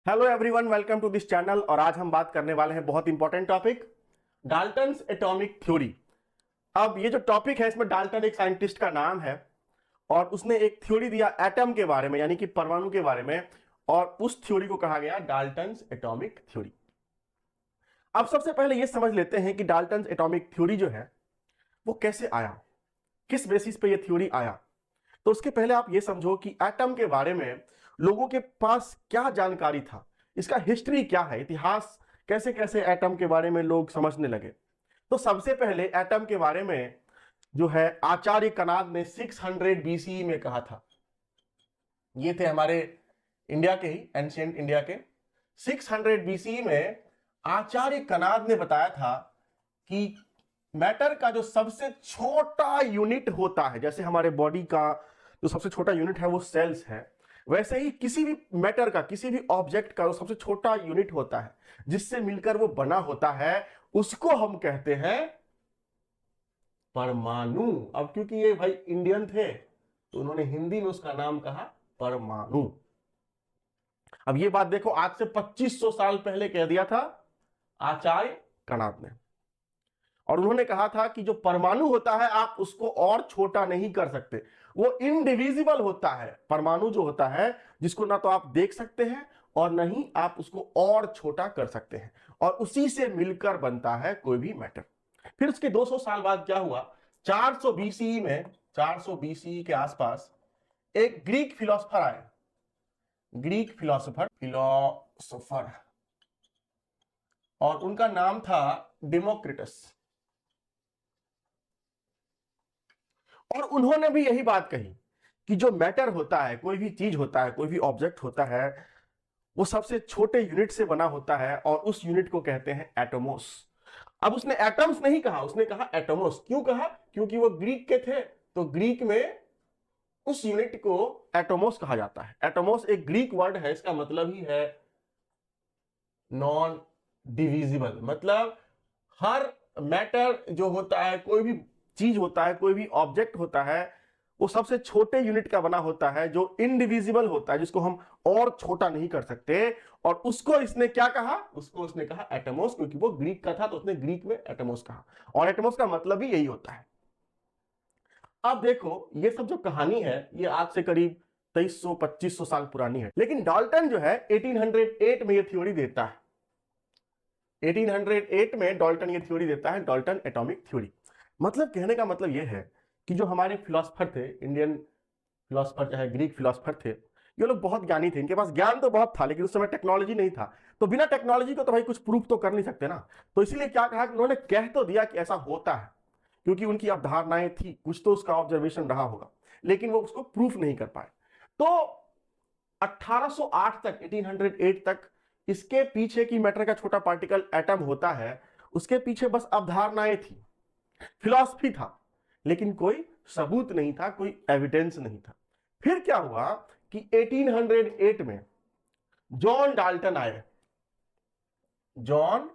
Hello everyone, welcome to this channel. और आज हम बात करने वाले हैं बहुत important topic, Dalton's atomic theory. अब ये जो टॉपिक है इसमें डाल्टन एक साइंटिस्ट का नाम है और उसने एक थ्योरी दिया एटम के बारे में, यानी कि परमाणु के बारे में, और उस थ्योरी को कहा गया डाल्टन्स एटॉमिक थ्योरी। अब सबसे पहले ये समझ लेते हैं कि डाल्टन्स एटॉमिक थ्योरी जो है वो कैसे आया, किस बेसिस पे ये थ्योरी आया। तो उसके पहले आप ये समझो कि एटम के बारे में लोगों के पास क्या जानकारी था, इसका हिस्ट्री क्या है, इतिहास कैसे कैसे एटम के बारे में लोग समझने लगे। तो सबसे पहले एटम के बारे में जो है आचार्य कनाद ने 600 बीसीई में कहा था। ये थे हमारे इंडिया के ही, एंशिएंट इंडिया के। 600 बीसीई में आचार्य कनाद ने बताया था कि मैटर का जो सबसे छोटा यूनिट होता है, जैसे हमारे बॉडी का जो सबसे छोटा यूनिट है वो सेल्स है, वैसे ही किसी भी मैटर का, किसी भी ऑब्जेक्ट का जो सबसे छोटा यूनिट होता है जिससे मिलकर वो बना होता है, उसको हम कहते हैं परमाणु। अब क्योंकि ये भाई इंडियन थे तो उन्होंने हिंदी में उसका नाम कहा परमाणु। अब ये बात देखो, आज से 2500 साल पहले कह दिया था आचार्य कनाद ने। और उन्होंने कहा था कि जो परमाणु होता है आप उसको और छोटा नहीं कर सकते, वो इनडिविजिबल होता है। परमाणु जो होता है जिसको ना तो आप देख सकते हैं और ना ही आप उसको और छोटा कर सकते हैं, और उसी से मिलकर बनता है कोई भी मैटर। फिर उसके 200 साल बाद क्या हुआ, 400 बीसीई में, 400 बीसीई के आसपास एक ग्रीक फिलोसफर आए। ग्रीक फिलोसोफर, और उनका नाम था डेमोक्रिटस। और उन्होंने भी यही बात कही कि जो मैटर होता है, कोई भी चीज होता है, कोई भी ऑब्जेक्ट होता है, वो सबसे छोटे यूनिट से बना होता है और उस यूनिट को कहते हैं एटोमोस। अब उसने एटम्स नहीं कहा, उसने कहा एटोमोस। क्यों कहा? क्योंकि वो ग्रीक के थे, तो ग्रीक में उस यूनिट को एटोमोस कहा जाता है। एटोमोस एक ग्रीक वर्ड है, इसका मतलब ही है नॉन डिविजिबल। मतलब हर मैटर जो होता है, कोई भी चीज होता है, कोई भी ऑब्जेक्ट होता है, वो सबसे छोटे यूनिट का बना होता है, जो इनडिविजिबल होता है, जिसको हम और छोटा नहीं कर सकते। और उसको इसने क्या कहा? उसको उसने कहा एटमोस, क्योंकि वो ग्रीक का था तो उसने ग्रीक में एटमोस कहा। और एटमोस का मतलब भी यही होता है। अब देखो, ये सब जो कहानी है ये आज से करीब 2300-2500 साल पुरानी है, लेकिन डाल्टन जो है 1808 में ये थ्योरी देता है। 1808 में डाल्टन ये थ्योरी देता है, डाल्टन एटॉमिक थ्योरी। मतलब कहने का मतलब यह है कि जो हमारे फिलोसफर थे, इंडियन फिलोसफर चाहे ग्रीक फिलोसफर थे, ये लोग बहुत ज्ञानी थे, इनके पास ज्ञान तो बहुत था, लेकिन उस समय टेक्नोलॉजी नहीं था। तो बिना टेक्नोलॉजी को तो भाई कुछ प्रूफ तो कर नहीं सकते ना। तो इसीलिए क्या कहा कि उन्होंने कह तो दिया कि ऐसा होता है, क्योंकि उनकी अवधारणाएं थी, कुछ तो उसका ऑब्जर्वेशन रहा होगा, लेकिन वो उसको प्रूफ नहीं कर पाए। तो 1808 तक, 1808 तक इसके पीछे की मैटर का छोटा पार्टिकल एटम होता है, उसके पीछे बस अवधारणाएं थी, फिलॉसफी था, लेकिन कोई सबूत नहीं था, कोई एविडेंस नहीं था। फिर क्या हुआ कि 1808 में जॉन डाल्टन आए। जॉन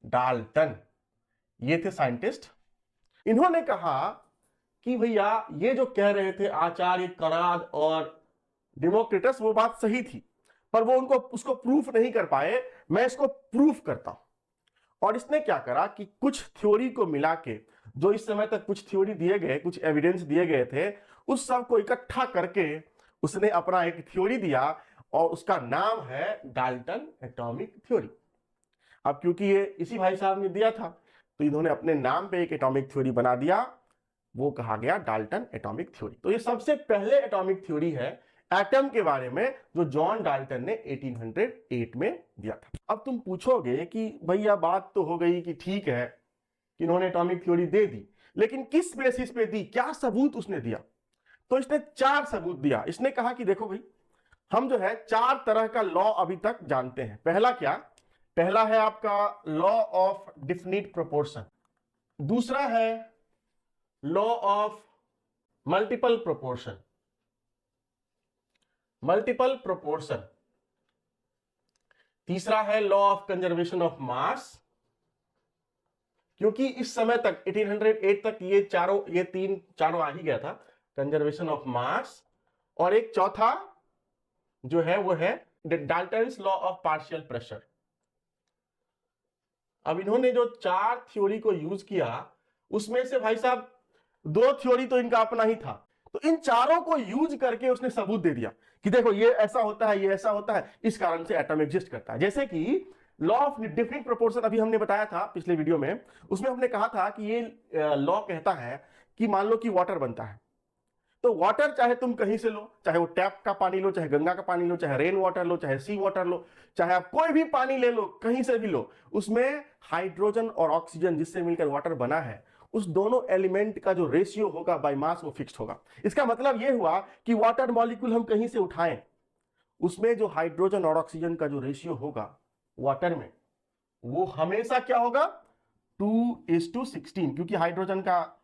डाल्टन ये थे साइंटिस्ट। इन्होंने कहा कि भैया ये जो कह रहे थे आचार्य कनाद और डेमोक्रिटस, वो बात सही थी, पर वो उनको उसको प्रूफ नहीं कर पाए, मैं इसको प्रूफ करता हूं। और इसने क्या करा कि कुछ थ्योरी को मिला के, जो इस समय तक कुछ थ्योरी दिए गए, कुछ एविडेंस दिए गए थे, उस सब को इकट्ठा करके उसने अपना एक थ्योरी दिया, और उसका नाम है डाल्टन एटॉमिक थ्योरी। अब क्योंकि ये इसी भाई साहब ने दिया था, तो इन्होंने अपने नाम पे एक एटॉमिक थ्योरी बना दिया, वो कहा गया डाल्टन एटॉमिक थ्योरी। तो ये सबसे पहले एटॉमिक थ्योरी है एटम के बारे में, जो जॉन डाल्टन ने 1808 में दिया था। अब तुम पूछोगे कि भैया बात तो हो गई कि ठीक है कि इन्होंने एटॉमिक थ्योरी दे दी, लेकिन किस बेसिस पे दी, क्या सबूत उसने दिया? तो इसने 4 सबूत दिया। इसने कहा कि देखो भाई, हम जो है 4 तरह का लॉ अभी तक जानते हैं। पहला क्या? पहला है आपका लॉ ऑफ डिफिनिट प्रोपोर्शन। दूसरा है law of multiple proportion, multiple proportion. तीसरा है law of conservation of mass, क्योंकि इस समय तक 1808 तक ये तीन चारों आ ही गया था, कंजर्वेशन ऑफ मास। और एक चौथा जो है वो है Dalton's law of partial pressure. अब इन्होंने जो 4 थ्योरी को यूज किया उसमें से भाई साहब 2 थ्योरी तो इनका अपना ही था, तो इन चारों को यूज करके उसने सबूत दे दिया कि देखो ये ऐसा होता है, ये ऐसा होता है, इस कारण से एटम एग्जिस्ट करता है। जैसे कि लॉ ऑफ डिफरेंट प्रोपोर्शन अभी हमने बताया था पिछले वीडियो में, उसमें हमने कहा था कि ये लॉ कहता है कि मान लो कि वाटर बनता है, तो वाटर चाहे तुम कहीं से लो, चाहे वो टैप का पानी लो, चाहे गंगा का पानी लो, चाहे रेन वाटर लो, चाहे सी वाटर लो, चाहे आप कोई भी पानी ले लो, कहीं से भी लो, उसमें हाइड्रोजन और ऑक्सीजन जिससे मिलकर वाटर बना है, उस दोनों एलिमेंट का जो रेशियो होगा बाय मास वो फिक्स्ड होगा। इसका मतलब ये हुआ कि वाटर मॉलिक्यूल हम कहीं से उठाएं, उसमें जो हाइड्रोजन और ऑक्सीजन का जो रेशियो होगा वाटर में, वो हमेशा क्या होगा 2:16, क्योंकि हाइड्रोजन का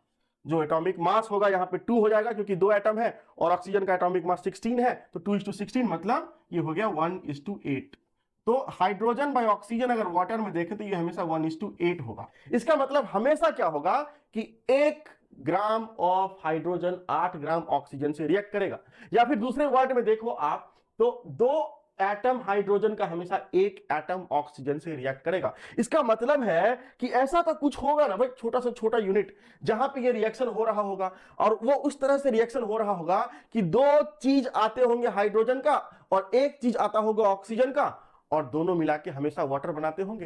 जो एटॉमिक मास होगा यहां पे 2 हो जाएगा क्योंकि 2 एटम है, और ऑक्सीजन का एटॉमिक मास 16 है, तो 2:16 मतलब ये हो गया 1:8। तो हाइड्रोजन बाय ऑक्सीजन अगर वाटर में देखें तो ये हमेशा 1:8 होगा। इसका मतलब हमेशा क्या होगा कि 1 gram of hydrogen 8 gram oxygen से रिएक्ट करेगा, या फिर दूसरे वर्ड में देखो आप तो 2 एटम हाइड्रोजन का हमेशा 1 एटम ऑक्सीजन से रिएक्ट करेगा। इसका मतलब है कि ऐसा तो कुछ होगा ना भाई, छोटा से छोटा यूनिट जहां पे ये रिएक्शन हो रहा होगा, और वो उस तरह से रिएक्शन हो रहा होगा कि 2 चीज आते होंगे हाइड्रोजन का और 1 चीज आता होगा ऑक्सीजन का, और दोनों मिला के हमेशा वाटर बनाते होंगे।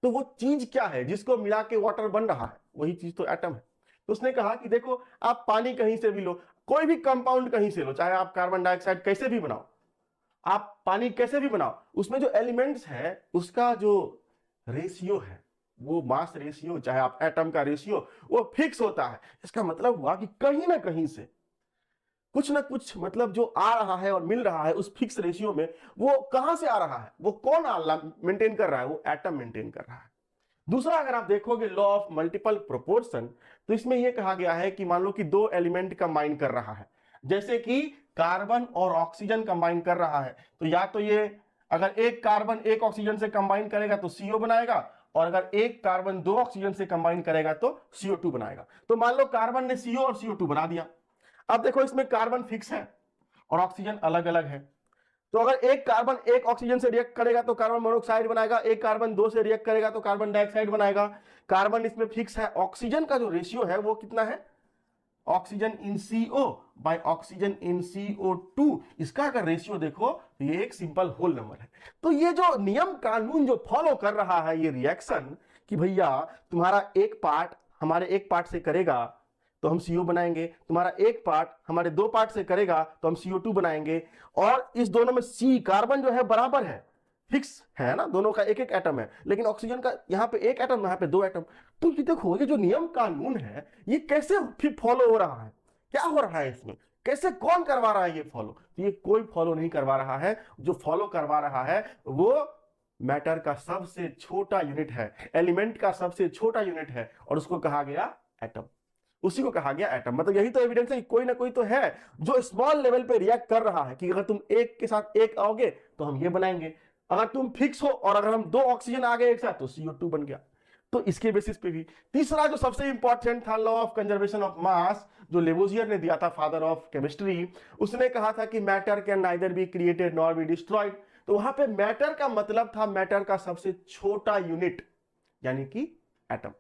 तो वो चीज क्या है जिसको मिला के वाटर बन रहा है? वही चीज तो एटम है। तो उसने कहा कि देखो आप पानी कहीं से भी लो, कोई भी कंपाउंड कहीं से लो, चाहे आप कार्बन डाइऑक्साइड कैसे भी बनाओ, आप पानी कैसे भी बनाओ, उसमें जो एलिमेंट्स है उसका जो रेशियो है, वो मास रेशियो, चाहे आप एटम का रेशियो, वो फिक्स होता है। इसका मतलब हुआ कि कहीं ना कहीं से कुछ ना कुछ मतलब जो आ रहा है और मिल रहा है उस फिक्स रेशियो में, वो कहां से आ रहा है, वो कौन मेंटेन कर रहा है? वो एटम मेंटेन कर रहा है। दूसरा, अगर आप देखोगे लॉ ऑफ मल्टीपल प्रोपोर्शन, तो इसमें यह कहा गया है कि मान लो कि 2 एलिमेंट कंबाइन कर रहा है, जैसे कि कार्बन और ऑक्सीजन कंबाइन कर रहा है, तो या तो ये अगर एक कार्बन 1 ऑक्सीजन से कंबाइन करेगा तो CO बनाएगा, और अगर एक कार्बन 2 ऑक्सीजन से कंबाइन करेगा तो CO2 बनाएगा। तो मान लो कार्बन ने CO और CO2 बना दिया। अब देखो इसमें कार्बन फिक्स है और ऑक्सीजन अलग अलग है, तो अगर एक कार्बन 1 ऑक्सीजन से रिएक्ट करेगा तो कार्बन मोनोऑक्साइड बनाएगा, एक कार्बन 2 से रिएक्ट करेगा तो कार्बन डाइऑक्साइड बनाएगा। कार्बन इसमें फिक्स है। ऑक्सीजन का जो रेशियो है वो कितना है? Oxygen in CO by oxygen in CO2, इसका अगर रेशियो देखो तो ये एक सिंपल होल नंबर है। तो ये जो नियम कानून जो फॉलो कर रहा है ये रिएक्शन, कि भैया तुम्हारा एक पार्ट हमारे एक पार्ट से करेगा तो हम CO बनाएंगे, तुम्हारा एक पार्ट हमारे 2 पार्ट से करेगा तो हम CO2 बनाएंगे, और इस दोनों में C कार्बन जो है बराबर है, फिक्स है ना, दोनों का एक एक एटम है, लेकिन ऑक्सीजन का यहाँ पे 1 एटम, यहाँ पे 2 एटम। तो ये देखो ये जो नियम कानून है ये कैसे फिर फॉलो हो रहा है, क्या हो रहा है इसमें, कैसे कौन करवा रहा है ये फॉलो? तो ये कोई फॉलो नहीं करवा रहा है, जो फॉलो करवा रहा है वो मैटर का सबसे छोटा यूनिट है, एलिमेंट का सबसे छोटा यूनिट है, और उसको कहा गया एटम, उसी को कहा गया एटम। मतलब यही तो एविडेंस है कि कोई ना कोई तो है जो स्मॉल लेवल पे रिएक्ट कर रहा है, कि अगर तुम एक के साथ एक आओगे तो हम ये बनाएंगे, अगर तुम फिक्स हो और अगर हम 2 ऑक्सीजन आ गए एक साथ तो CO2 बन गया। तो इसके बेसिस पे भी तीसरा जो सबसे इंपॉर्टेंट था law of conservation of mass, जो लेवोजियर ने दिया था, फादर ऑफ केमिस्ट्री, उसने कहा था कि matter can neither be created nor be destroyed. तो वहां पे मैटर का मतलब था मैटर का सबसे छोटा यूनिट, यानी कि एटम।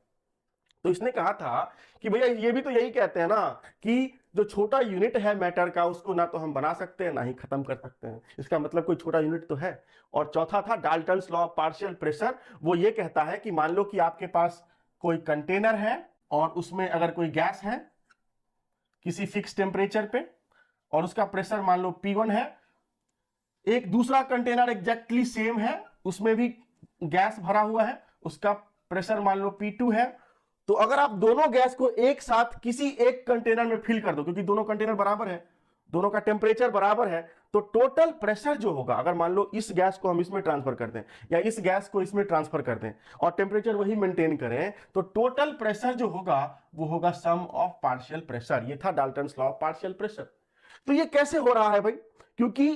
तो इसने कहा था कि भैया ये भी तो यही कहते हैं ना कि जो छोटा यूनिट है मैटर का उसको ना तो हम बना सकते हैं ना ही खत्म कर सकते हैं, इसका मतलब कोई छोटा यूनिट तो है। और चौथा था Dalton's law of partial pressure, वो ये कहता है कि मान लो कि आपके पास कोई कंटेनर है और उसमें अगर कोई गैस है किसी फिक्स टेम्परेचर पे और उसका प्रेशर मान लो P1 है, एक दूसरा कंटेनर एग्जैक्टली सेम है, उसमें भी गैस भरा हुआ है, उसका प्रेशर मान लो P2 है, तो अगर आप दोनों गैस को एक साथ किसी एक कंटेनर में फिल कर दो, क्योंकि दोनों कंटेनर बराबर है, दोनों का टेम्परेचर बराबर है, तो टोटल प्रेशर जो होगा, अगर मान लो इस गैस को हम इसमें ट्रांसफर कर दें या इस गैस को इसमें ट्रांसफर कर दें और टेम्परेचर वही मेंटेन करें, तो टोटल प्रेशर जो होगा वो होगा सम ऑफ पार्शियल प्रेशर। ये था Dalton's law of partial pressure. तो ये कैसे हो रहा है भाई? क्योंकि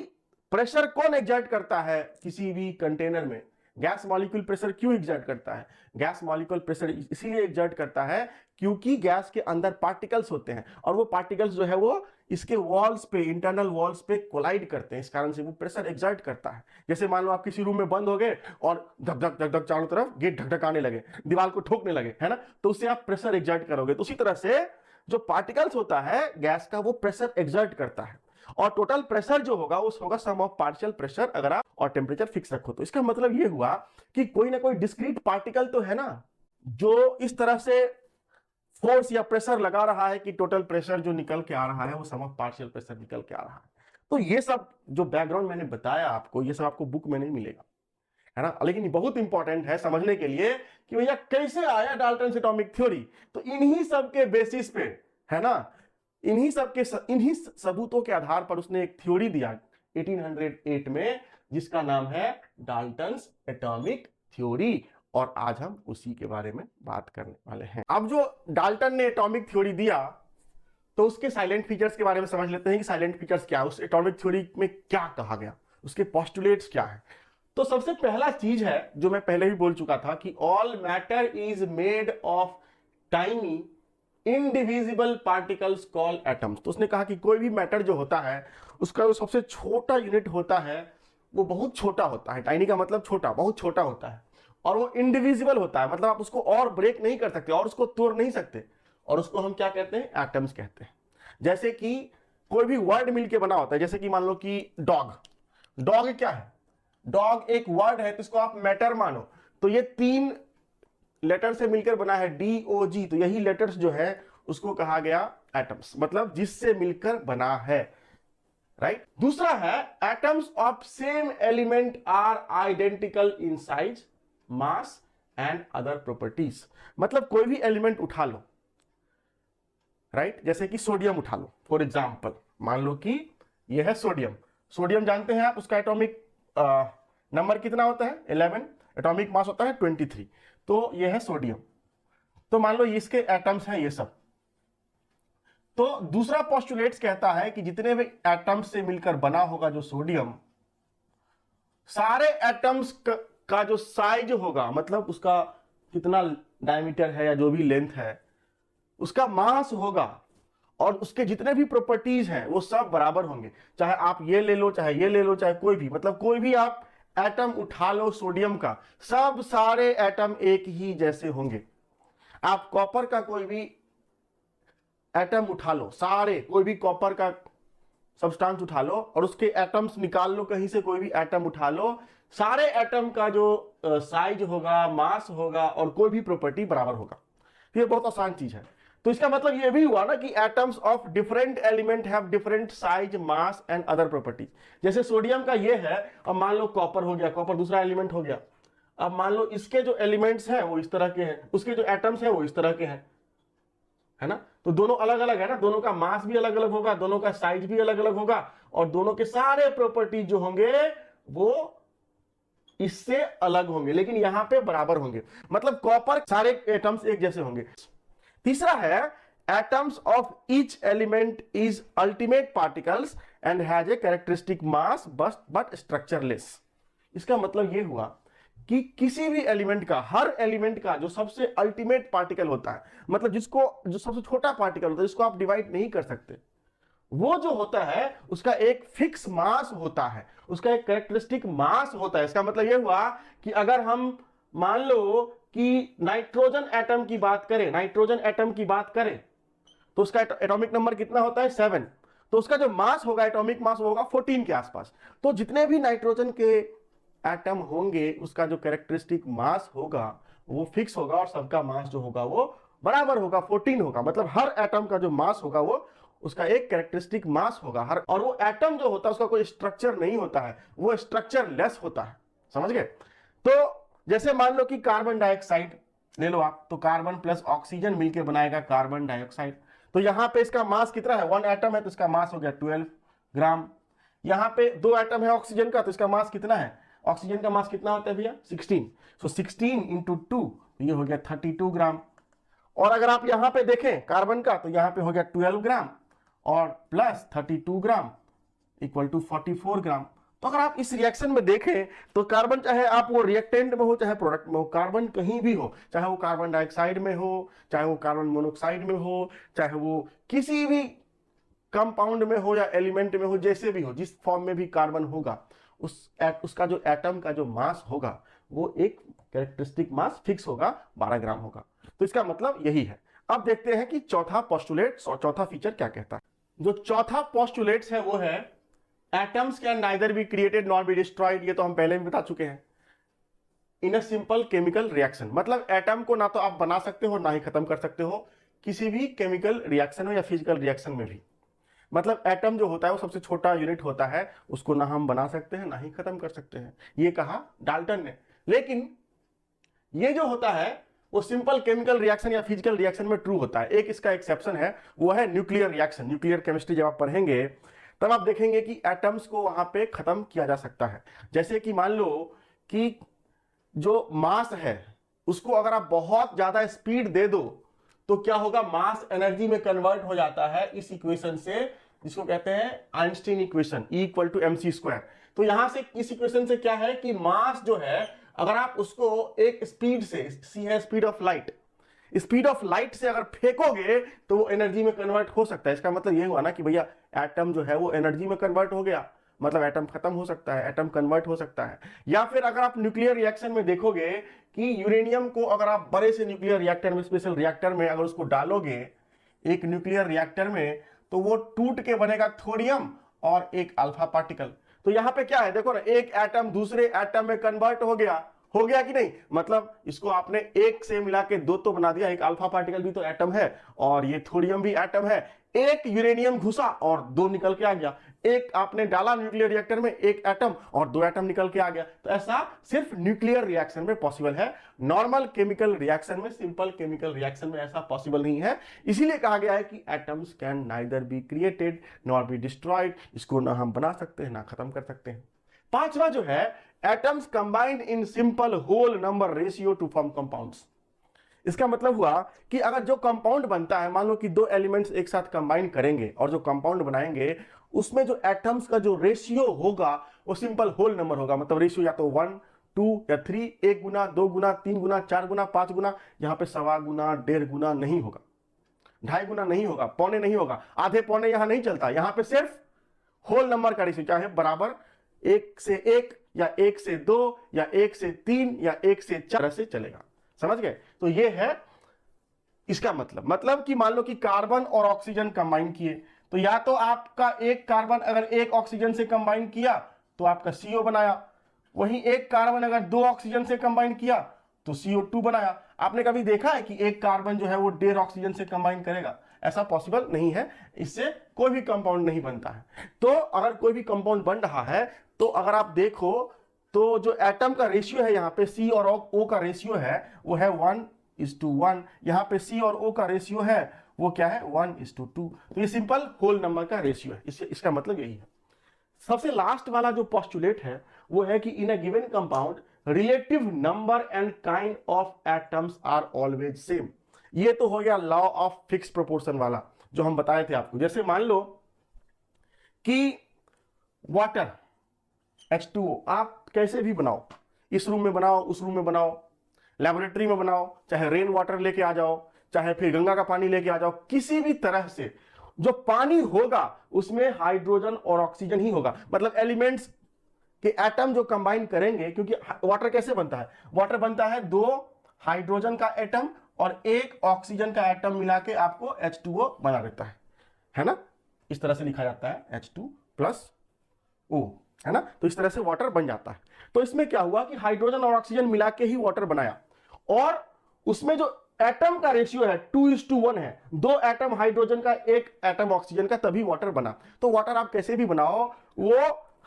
प्रेशर कौन एग्जर्ट करता है किसी भी कंटेनर में? गैस मॉलिक्यूल प्रेशर क्यों एग्जर्ट करता है? गैस मॉलिक्यूल प्रेशर इसीलिए एग्जर्ट करता है क्योंकि गैस के अंदर पार्टिकल्स होते हैं और वो पार्टिकल्स जो है वो इसके वॉल्स पे, इंटरनल वॉल्स पे कोलाइड करते हैं, इस कारण से वो प्रेशर एक्सर्ट करता है। जैसे मान लो आप किसी रूम में बंद हो गए और धक धक धक धक चारों तरफ गेट ढकढकाने लगे, दीवार को ठोकने लगे, है ना, तो उससे आप प्रेशर एक्सर्ट करोगे। तो उसी तरह से जो पार्टिकल्स होता है गैस का, वो प्रेशर एक्सर्ट करता है और टोटल प्रेशर जो होगा वो होगा सम ऑफ पार्शियल प्रेशर, अगर आप और टेम्परेचर फिक्स रखो तो। इसका मतलब ये हुआ कि कोई ना कोई डिस्क्रीट पार्टिकल तो है ना जो इस तरह से फोर्स या प्रेशर लगा रहा है कि टोटल प्रेशर जो निकल के आ रहा है वो सम ऑफ पार्शियल प्रेशर निकल के आ रहा है। तो ये सब जो बैकग्राउंड मैंने बताया आपको, ये सब आपको बुक में नहीं मिलेगा, है ना, लेकिन ये बहुत इंपॉर्टेंट है समझने के लिए कि भैया कैसे आया डाल्टन एटॉमिक थ्योरी। तो इन्हीं सब के बेसिस पे, है ना, इन्हीं सबूतों के आधार पर उसने एक थ्योरी दिया 1808 में, जिसका नाम है डाल्टन्स एटॉमिक थ्योरी, और आज हम उसी के बारे में बात करने वाले हैं। अब जो डाल्टन ने एटॉमिक थ्योरी दिया तो उसके साइलेंट फीचर्स के बारे में समझ लेते हैं कि साइलेंट फीचर्स क्या है, उस एटॉमिक थ्योरी में क्या कहा गया, उसके पोस्टुलेट्स क्या है। तो सबसे पहला चीज है जो मैं पहले ही बोल चुका था कि all matter is made of tiny indivisible particles called atoms. तो उसने कहा कि कोई भी मैटर जो होता है उसका जो सबसे छोटा यूनिट होता है वो बहुत छोटा होता है। टाइनी का मतलब छोटा, बहुत छोटा होता है, और वो इंडिविजिबल होता है, मतलब आप उसको और ब्रेक नहीं कर सकते और उसको तोड़ नहीं सकते, और उसको हम क्या कहते हैं, एटम्स कहते हैं। जैसे कि कोई भी वर्ड मिलके बना होता है, जैसे कि मान लो कि डॉग, डॉग क्या है, डॉग एक वर्ड है, तो इसको आप मैटर मानो, तो ये 3 लेटर से मिलकर बना है, DOG, तो यही लेटर्स जो है उसको कहा गया एटम्स, मतलब जिससे मिलकर बना है, राइट। दूसरा है atoms of same element are identical in size, mass and other properties. मतलब कोई भी एलिमेंट उठा लो, राइट, जैसे कि सोडियम उठा लो फॉर एग्जांपल, मान लो कि यह है सोडियम। सोडियम जानते हैं आप, उसका एटॉमिक नंबर कितना होता है, 11, एटॉमिक मास होता है 23, तो यह है सोडियम। तो मान लो इसके एटम्स हैं ये सब। तो दूसरा पोस्टुलेट्स कहता है कि जितने भी एटम्स से मिलकर बना होगा जो सोडियम, सारे एटम्स का जो साइज होगा, मतलब उसका कितना डायमीटर है या जो भी लेंथ है, उसका मास होगा, और उसके जितने भी प्रॉपर्टीज हैं वो सब बराबर होंगे। चाहे आप ये ले लो, चाहे ये ले लो, चाहे कोई भी, मतलब कोई भी आप एटम उठा लो सोडियम का, सब सारे एटम एक ही जैसे होंगे। आप कॉपर का कोई भी एटम उठा लो, सारे, कोई भी कॉपर का सब्सटेंस उठा लो और उसके एटम्स निकाल लो, कहीं से कोई भी एटम उठा लो, सारे एटम का जो साइज होगा, मास होगा और कोई भी प्रॉपर्टी बराबर होगा। ये बहुत आसान चीज है। तो इसका मतलब ये भी हुआ ना कि atoms of different element have different size, mass and other properties. जैसे सोडियम का ये है, अब मान लो कॉपर हो गया, कॉपर दूसरा एलिमेंट हो गया, अब मान लो इसके जो एलिमेंट्स हैं वो इस तरह के हैं, उसके जो एटम्स हैं वो इस तरह के हैं, है ना, तो दोनों अलग अलग है ना, दोनों का मास भी अलग अलग होगा, दोनों का साइज भी अलग अलग होगा, और दोनों के सारे प्रॉपर्टीज जो होंगे वो इससे अलग होंगे, लेकिन यहां पे बराबर होंगे, मतलब कॉपर सारे एटम्स एक जैसे होंगे। तीसरा है atoms of each element is ultimate particles and has a characteristic mass but structureless. इसका मतलब ये हुआ कि किसी भी एलिमेंट का, हर एलिमेंट का जो सबसे अल्टीमेट पार्टिकल होता है, मतलब जो सबसे छोटा पार्टिकल होता है, जिसको आप डिवाइड नहीं कर सकते, वो जो होता है उसका एक फिक्स मास होता है, उसका एक कैरेक्टरिस्टिक मास होता है। इसका मतलब यह हुआ कि अगर हम मान लो कि नाइट्रोजन एटम की बात करें, नाइट्रोजन एटम की बात करें, तो उसका एटॉमिक नंबर कितना होता है, 7, तो उसका जो मास होगा, एटॉमिक मास होगा 14 के आसपास। तो जितने भी नाइट्रोजन के एटम होंगे उसका जो कैरेक्टरिस्टिक मास होगा वो फिक्स होगा, और सबका मास जो होगा वो बराबर होगा, 14 होगा। मतलब हर एटम का जो मास होगा वो उसका एक कैरेक्टरिस्टिक मास होगा हर, और वो एटम जो होता है उसका कोई स्ट्रक्चर नहीं होता है, वो स्ट्रक्चर लेस होता है, समझ गए। तो जैसे मान लो कि कार्बन डाइऑक्साइड ले लो आप, तो कार्बन प्लस ऑक्सीजन मिलकर बनाएगा कार्बन डाइऑक्साइड। तो यहां पे इसका मास कितना है, 1 एटम है तो इसका मास हो गया 12 ग्राम। यहां पे 2 एटम है ऑक्सीजन का, तो इसका मास कितना है, ऑक्सीजन का मास कितना होता है भैया, 16, सो 16 इंटू 2, ये हो गया 32 ग्राम। और अगर आप यहां पे देखें कार्बन का, तो यहां पे हो गया 12 ग्राम और प्लस 32 ग्राम इक्वल टू 44 ग्राम। तो अगर आप इस रिएक्शन में देखें तो कार्बन, चाहे आप वो रिएक्टेंट में हो चाहे प्रोडक्ट में हो, कार्बन कहीं भी हो, चाहे वो कार्बन डाइऑक्साइड में हो, चाहे वो कार्बन मोनोऑक्साइड में हो, चाहे वो किसी भी कंपाउंड में हो या एलिमेंट में हो, जैसे भी हो, जिस फॉर्म में भी कार्बन होगा, उसका जो एटम का जो मास होगा वो एक कैरेक्टरिस्टिक मास फिक्स होगा, 12 ग्राम होगा। तो इसका मतलब यही है। अब देखते हैं कि चौथा पोस्टुलेट, चौथा फीचर क्या कहता है। जो चौथा पोस्टुलेट्स है वो है atoms can neither be created nor be destroyed. ये तो हम पहले भी बता चुके हैं। इन अ सिंपल केमिकल रिएक्शन, मतलब एटम को ना तो आप बना सकते हो ना ही खत्म कर सकते हो किसी भी केमिकल रिएक्शन में या फिजिकल रिएक्शन में भी। मतलब एटम जो होता है वो सबसे छोटा यूनिट होता है, उसको ना हम बना सकते हैं ना ही खत्म कर सकते हैं, ये कहा डाल्टन ने। लेकिन ये जो होता है वो सिंपल केमिकल रिएक्शन या फिजिकल रिएक्शन में ट्रू होता है। एक इसका एक्सेप्शन है, वो है न्यूक्लियर रिएक्शन। न्यूक्लियर केमिस्ट्री जब आप पढ़ेंगे तब आप देखेंगे कि एटम्स को वहां पे खत्म किया जा सकता है। जैसे कि मान लो कि जो मास है उसको अगर आप बहुत ज्यादा स्पीड दे दो तो क्या होगा, मास एनर्जी में कन्वर्ट हो जाता है इस इक्वेशन से, जिसको कहते हैं Einstein equation, E equal to mc square. तो यहां से इस इक्वेशन से क्या है कि मास जो है अगर आप उसको एक स्पीड से, c है speed of light, speed of light से अगर फेंकोगे तो वो एनर्जी में कन्वर्ट हो सकता है। इसका मतलब ये हुआ ना कि भैया एटम जो है वो एनर्जी में कन्वर्ट हो गया, मतलब एटम खत्म हो सकता है, एटम कन्वर्ट हो सकता है। या फिर अगर आप न्यूक्लियर रिएक्शन में देखोगे कि यूरेनियम को अगर आप बड़े से न्यूक्लियर रिएक्टर में, स्पेशल रिएक्टर में अगर उसको डालोगे एक न्यूक्लियर रिएक्टर में, तो वो टूट के बनेगा थोरियम और एक अल्फा पार्टिकल। तो यहां पे क्या है देखो ना, एक एटम दूसरे एटम में कन्वर्ट हो गया कि नहीं, मतलब इसको आपने एक से मिला के दो तो बना दिया, एक अल्फा पार्टिकल भी तो एटम है और ये थोरियम भी एटम है। एक यूरेनियम घुसा और दो निकल के आ गया, एक आपने डाला न्यूक्लियर रिएक्टर में एक एटम और दो एटम निकल के आ गया। तो ऐसा सिर्फ न्यूक्लियर रिएक्शन में पॉसिबल है, नॉर्मल केमिकल रिएक्शन में, सिंपल केमिकल रिएक्शन में ऐसा पॉसिबल नहीं है। इसीलिए कहा गया है कि atoms can neither be created nor be destroyed, इसको ना हम बना सकते हैं ना खत्म कर सकते हैं। पांचवा जो है, atoms combined in simple whole number ratio to form compounds. इसका मतलब हुआ कि अगर जो कंपाउंड बनता है, मान लो कि दो एलिमेंट्स एक साथ कंबाइन करेंगे और जो कंपाउंड बनाएंगे उसमें जो एटम्स का जो रेशियो होगा वो सिंपल होल नंबर होगा। मतलब रेशियो या तो 1, 2 या 3, 1 गुना, 2 गुना, 3 गुना, 4 गुना, 5 गुना, यहां पे 1.25 गुना, 1.5 गुना नहीं होगा, 2.5 गुना नहीं होगा, पौने नहीं होगा, आधे पौने यहां नहीं चलता। यहां पे सिर्फ होल नंबर का रेशियो, चाहे बराबर 1 से 1 या 1 से 2 या 1 से 3 या 1 से 4 से चलेगा। समझ गए? तो ये है इसका मतलब कि मान लो कि कार्बन और ऑक्सीजन कंबाइन किए, तो या तो आपका एक कार्बन अगर एक ऑक्सीजन से कंबाइन किया तो आपका CO बनाया, वहीं एक कार्बन अगर दो ऑक्सीजन से कंबाइन किया तो CO2 बनाया। आपने कभी देखा है कि एक कार्बन जो है वो 1.5 ऑक्सीजन से कंबाइन करेगा? ऐसा पॉसिबल नहीं है, इससे कोई भी कंपाउंड नहीं बनता है। तो अगर कोई भी कंपाउंड बन रहा है तो अगर आप देखो तो जो एटम का रेशियो है यहाँ पे C और O का रेशियो है वो है 1:1, यहाँ पे C और O का रेशियो है वो क्या है 1:2। तो ये सिंपल होल नंबर का रेशियो है, इसका मतलब यही है। सबसे लास्ट वाला जो पोस्टुलेट है वो है कि in a given compound relative number and kind of atoms are always same. ये तो हो गया लॉ ऑफ फिक्स प्रोपोर्शन वाला जो हम बताए थे आपको। जैसे मान लो कि वाटर H2O आप कैसे भी बनाओ, इस रूम में बनाओ, उस रूम में बनाओ, लेबोरेटरी में बनाओ, चाहे रेन वाटर लेके आ जाओ, चाहे फिर गंगा का पानी लेके आ जाओ, किसी भी तरह से जो पानी होगा उसमें हाइड्रोजन और ऑक्सीजन ही होगा। मतलब एलिमेंट्स के एटम जो कंबाइन करेंगे, क्योंकि वाटर कैसे बनता है, वाटर बनता है 2 हाइड्रोजन का एटम और 1 ऑक्सीजन का एटम मिला के आपको H2O बना देता है ना। इस तरह से लिखा जाता है H2+O, है ना। तो इस तरह से वाटर बन जाता है। तो इसमें क्या हुआ कि हाइड्रोजन और ऑक्सीजन मिला के ही वाटर बनाया और उसमें जो एटम का रेशियो है 2:1 है, 2 एटम हाइड्रोजन का 1 एटम ऑक्सीजन का, तभी वाटर बना। तो वाटर आप कैसे भी बनाओ वो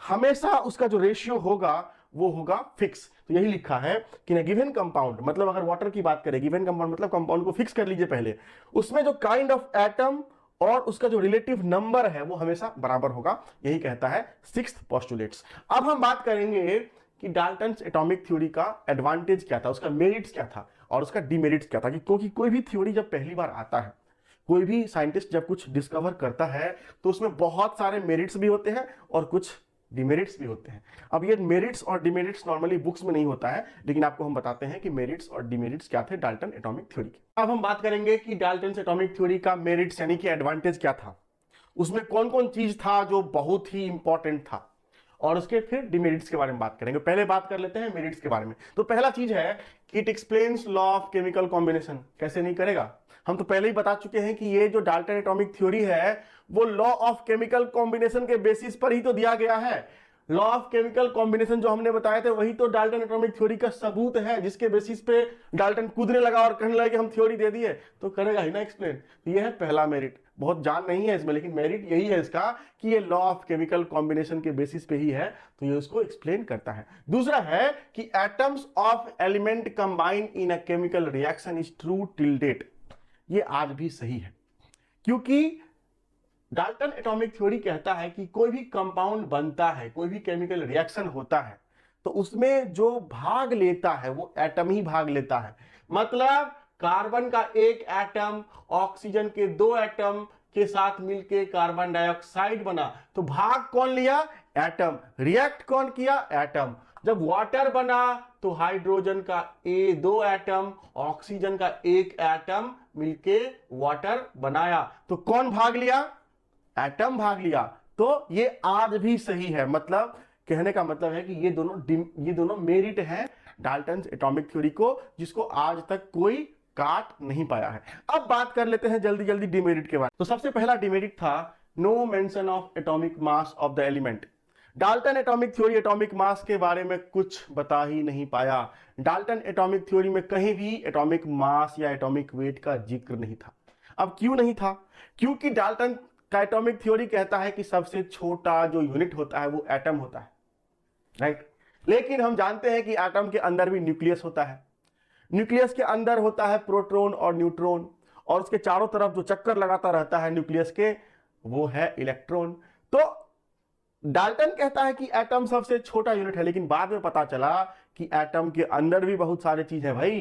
हमेशा उसका जो रेशियो होगा वो होगा फिक्स। तो यही लिखा है कि गिवन कंपाउंड, मतलब अगर वाटर की बात करें, गिवन कंपाउंड मतलब कंपाउंड को फिक्स कर लीजिए पहले, उसमें जो काइंड ऑफ एटम और उसका जो रिलेटिव नंबर है वो हमेशा बराबर होगा। यही कहता है सिक्स्थ पोस्टुलेट्स। अब हम बात करेंगे कि डाल्टन्स एटॉमिक थ्योरी का एडवांटेज क्या था, उसका मेरिट्स क्या था और उसका डिमेरिट्स क्या था। क्योंकि कोई भी थ्योरी जब पहली बार आता है, कोई भी साइंटिस्ट जब कुछ डिस्कवर करता है तो उसमें बहुत सारे मेरिट्स भी होते हैं और कुछ डिमेरिट्स भी होते हैं। अब ये मेरिट्स और डिमेरिट्स नॉर्मली बुक्स में नहीं होता है, लेकिन आपको हम बताते हैं कि मेरिट्स और डिमेरिट्स क्या थे डाल्टन एटॉमिक थ्योरी के। अब हम बात करेंगे कि डाल्टन एटॉमिक थ्योरी का मेरिट्स यानी कि एडवांटेज क्या था, उसमें कौन कौन चीज था जो बहुत ही इंपॉर्टेंट था, और उसके फिर डिमेरिट्स के बारे में बात करेंगे। पहले बात कर लेते हैं मेरिट्स के बारे में। तो पहला चीज है कि it explains law of chemical combination. कैसे नहीं करेगा, हम तो पहले ही बता चुके हैं कि ये जो डाल्टन एटॉमिक थ्योरी है वो लॉ ऑफ केमिकल कॉम्बिनेशन के बेसिस पर ही तो दिया गया है। लॉ ऑफ केमिकल कॉम्बिनेशन जो हमने बताया था वही तो डाल्टन एटॉमिक थ्योरी का सबूत है, जिसके बेसिस पे डाल्टन कूदने लगा और कहने लगा कि हम थ्योरी दे दिए, तो करेगा ही ना एक्सप्लेन। ये है पहला मेरिट, बहुत जान नहीं है इसमें, लेकिन मेरिट यही है इसका कि ये लॉ ऑफ केमिकल कॉम्बिनेशन के बेसिस पे ही है, तो ये उसको एक्सप्लेन करता है। दूसरा है कि atoms of element combine in a chemical reaction is true till date. ये आज भी सही है, क्योंकि डाल्टन एटॉमिक थ्योरी कहता है कि कोई भी कंपाउंड बनता है, कोई भी केमिकल रिएक्शन होता है, तो उसमें जो भाग लेता है वो एटम ही भाग लेता है। मतलब कार्बन का एक एटम ऑक्सीजन के 2 एटम के साथ मिलके कार्बन डाइऑक्साइड बना, तो भाग कौन लिया? एटम। रिएक्ट कौन किया? एटम। जब वाटर बना तो हाइड्रोजन का 2 एटम ऑक्सीजन का 1 एटम मिलके वाटर बनाया, तो कौन भाग लिया? एटम भाग लिया। तो ये आज भी सही है, मतलब कहने का मतलब है कि ये दोनों मेरिट हैं डाल्टन एटॉमिक थ्योरी को, जिसको आज तक कोई काट नहीं पाया है। अब बात कर लेते हैं जल्दी जल्दी डिमेरिट के बारे में। तो सबसे पहला डिमेरिट था no mention of atomic mass of the element. Dalton atomic theory atomic mass के बारे में कुछ बता ही नहीं पाया। डाल्टन एटॉमिक थ्योरी में कहीं भी एटॉमिक मास या एटॉमिक वेट का जिक्र नहीं था। अब क्यों नहीं था? क्योंकि डाल्टन का एटॉमिक थ्योरी कहता है कि सबसे छोटा जो यूनिट होता है वो एटम होता है, राइट। लेकिन हम जानते हैं कि एटम के अंदर भी न्यूक्लियस होता है, न्यूक्लियस के अंदर होता है प्रोटॉन और न्यूट्रॉन, और उसके चारों तरफ जो चक्कर लगाता रहता है न्यूक्लियस के, वो है इलेक्ट्रॉन। तो डाल्टन कहता है कि एटम सबसे छोटा यूनिट है, लेकिन बाद में पता चला कि एटम के अंदर भी बहुत सारे चीज है भाई,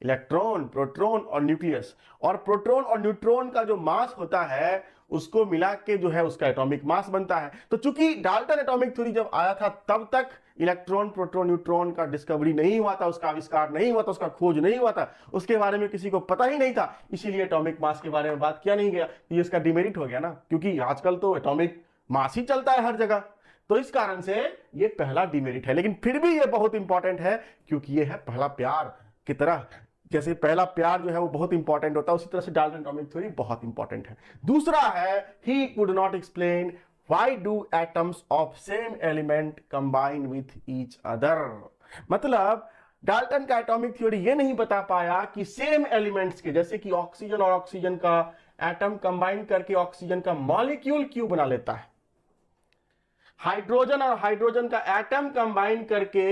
इलेक्ट्रॉन, प्रोटॉन और न्यूक्लियस। और प्रोटॉन और न्यूट्रॉन का जो मास होता है उसको मिला के जो है उसका एटॉमिक मास बनता है। तो चूंकि डाल्टन एटॉमिक थ्योरी जब आया था तब तक इलेक्ट्रॉन, प्रोटॉन, न्यूट्रॉन का डिस्कवरी नहीं हुआ था, उसका आविष्कार नहीं हुआ था, उसका खोज नहीं हुआ था, उसके बारे में किसी को पता ही नहीं था, इसीलिए एटॉमिक मास के बारे में बात किया नहीं गया। ये इसका डिमेरिट हो गया ना, क्योंकि आजकल तो एटॉमिक मास ही चलता है हर जगह, तो इस कारण से ये पहला डिमेरिट है। लेकिन फिर भी ये बहुत इंपॉर्टेंट है, क्योंकि ये है पहला प्यार की तरह। जैसे पहला प्यार जो है वो बहुत इंपॉर्टेंट होता है, उसी तरह से डाल्टन एटॉमिक थ्योरी बहुत इंपॉर्टेंट है। दूसरा है he could not explain why do atoms of same element combine with each other. मतलब डाल्टन का एटॉमिक थ्योरी ये नहीं बता पाया कि सेम एलिमेंट्स के, जैसे कि ऑक्सीजन और ऑक्सीजन का एटम कंबाइन करके ऑक्सीजन का मॉलिक्यूल क्यों बना लेता है, हाइड्रोजन और हाइड्रोजन का एटम कंबाइन करके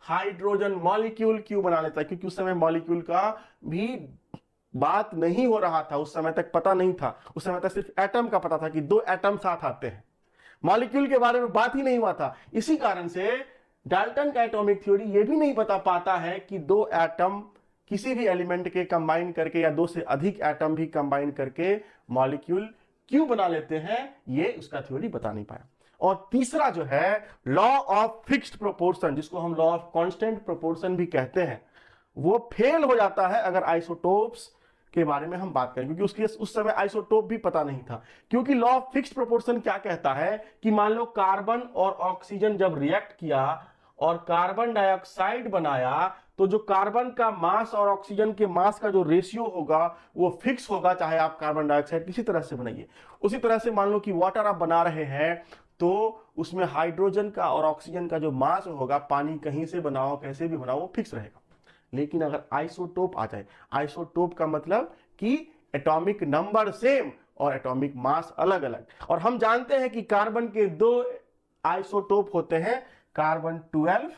हाइड्रोजन मॉलिक्यूल क्यों बना लेता है, क्योंकि उस समय मॉलिक्यूल का भी बात नहीं हो रहा था, उस समय तक पता नहीं था, उस समय तक सिर्फ एटम का पता था कि 2 एटम साथ आते हैं, मॉलिक्यूल के बारे में बात ही नहीं हुआ था। इसी कारण से डाल्टन का एटॉमिक थ्योरी ये भी नहीं बता पाता है कि 2 एटम किसी भी एलिमेंट के कंबाइन करके या 2 से अधिक एटम भी कंबाइन करके मॉलिक्यूल क्यों बना लेते हैं, ये उसका थ्योरी बता नहीं पाया। और तीसरा जो है लॉ ऑफ फिक्स्ड प्रोपोर्शन, जिसको हम लॉ ऑफ कांस्टेंट प्रोपोर्शन भी कहते हैं, वो फेल हो जाता है अगर आइसोटोप्स के बारे में हम बात करें, क्योंकि उसके उस समय आइसोटोप भी पता नहीं था। क्योंकि लॉ ऑफ फिक्स्ड प्रोपोर्शन क्या कहता है कि मान लो कार्बन और ऑक्सीजन जब रिएक्ट किया और कार्बन डाइऑक्साइड बनाया, तो जो कार्बन का मास और ऑक्सीजन के मास का जो रेशियो होगा वो फिक्स होगा, चाहे आप कार्बन डाइऑक्साइड किसी तरह से बनाइए। उसी तरह से मान लो कि वाटर आप बना रहे हैं, तो उसमें हाइड्रोजन का और ऑक्सीजन का जो मास होगा, पानी कहीं से बनाओ कैसे भी बनाओ वो फिक्स रहेगा। लेकिन अगर आइसोटोप आ जाए, आइसोटोप का मतलब कि एटॉमिक नंबर सेम और एटॉमिक मास अलग अलग, और हम जानते हैं कि कार्बन के 2 आइसोटोप होते हैं, कार्बन 12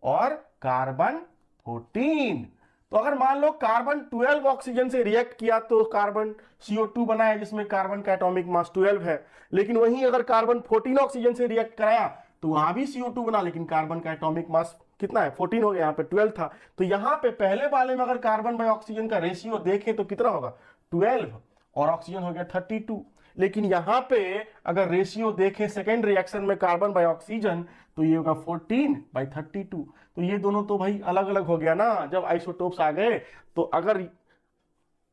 और कार्बन 14। तो अगर मान लो कार्बन 12 ऑक्सीजन से रिएक्ट किया तो कार्बन CO2 बनाया जिसमें कार्बन का एटॉमिक मास 12 है, लेकिन वहीं अगर कार्बन 14 ऑक्सीजन से रिएक्ट कराया तो वहां भी CO2 बना, लेकिन कार्बन का एटॉमिक मास कितना है? 14 हो गया, यहाँ पे 12 था। तो यहाँ पे पहले वाले में अगर कार्बन बाय ऑक्सीजन का रेशियो देखें तो कितना होगा? 12, और ऑक्सीजन हो गया 32। लेकिन यहां पे अगर रेशियो देखें सेकेंड रिएक्शन में कार्बन बाय ऑक्सीजन, तो ये होगा 14/32। तो ये दोनों तो भाई अलग अलग हो गया ना जब आइसोटोप्स आ गए। तो अगर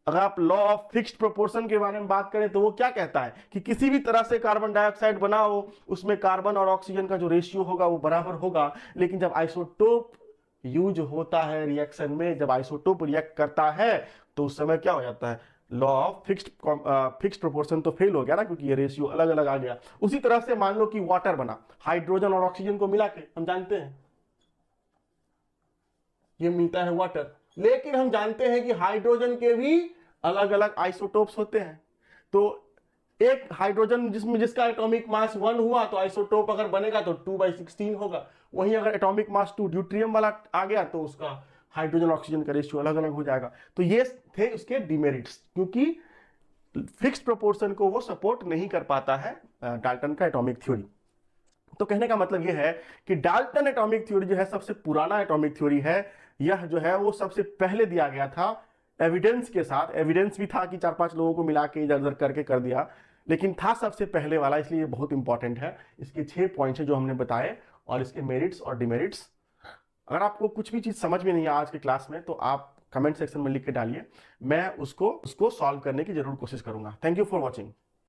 आप लॉ ऑफ फिक्स्ड प्रोपोर्शन के बारे में बात करें तो वो क्या कहता है कि किसी भी तरह से कार्बन डाइऑक्साइड बनाओ, उसमें कार्बन और ऑक्सीजन का जो रेशियो होगा वो बराबर होगा। लेकिन जब आइसोटोप यूज होता है रिएक्शन में, जब आइसोटोप रिएक्ट करता है, तो उस समय क्या हो जाता है, लॉ ऑफ फिक्स्ड प्रोपोर्शन तो फेल हो गया ना, क्योंकि ये रेशियो अलग अलग आ गया। उसी तरह से मान लो कि वाटर बना, हाइड्रोजन और ऑक्सीजन को मिला के हम जानते हैं ये मिलता है वाटर। लेकिन हम जानते हैं कि हाइड्रोजन के भी अलग अलग आइसोटोप्स होते हैं। तो एक हाइड्रोजन जिसका एटॉमिक मास 1 हुआ, तो आइसोटोप अगर बनेगा तो 2/16 होगा। वहीं अगर एटॉमिक मास 2 ड्यूट्रियम वाला आ गया तो उसका हाइड्रोजन ऑक्सीजन का रेशियो अलग अलग हो जाएगा। तो ये थे उसके डिमेरिट्स, क्योंकि फिक्स्ड प्रोपोर्शन को वो सपोर्ट नहीं कर पाता है डाल्टन का एटॉमिक थ्योरी। तो कहने का मतलब यह है कि डाल्टन एटॉमिक थ्योरी जो है सबसे पुराना एटॉमिक थ्योरी है। यह जो है वो सबसे पहले दिया गया था एविडेंस के साथ। एविडेंस भी था कि 4-5 लोगों को मिला के इधर उधर करके कर दिया, लेकिन था सबसे पहले वाला, इसलिए बहुत इंपॉर्टेंट है। इसके 6 पॉइंट्स हैं जो हमने बताए, और इसके मेरिट्स और डिमेरिट्स। अगर आपको कुछ भी चीज समझ में नहीं आया आज के क्लास में, तो आप कमेंट सेक्शन में लिख के डालिए, मैं उसको सॉल्व करने की जरूर कोशिश करूंगा। Thank you for watching.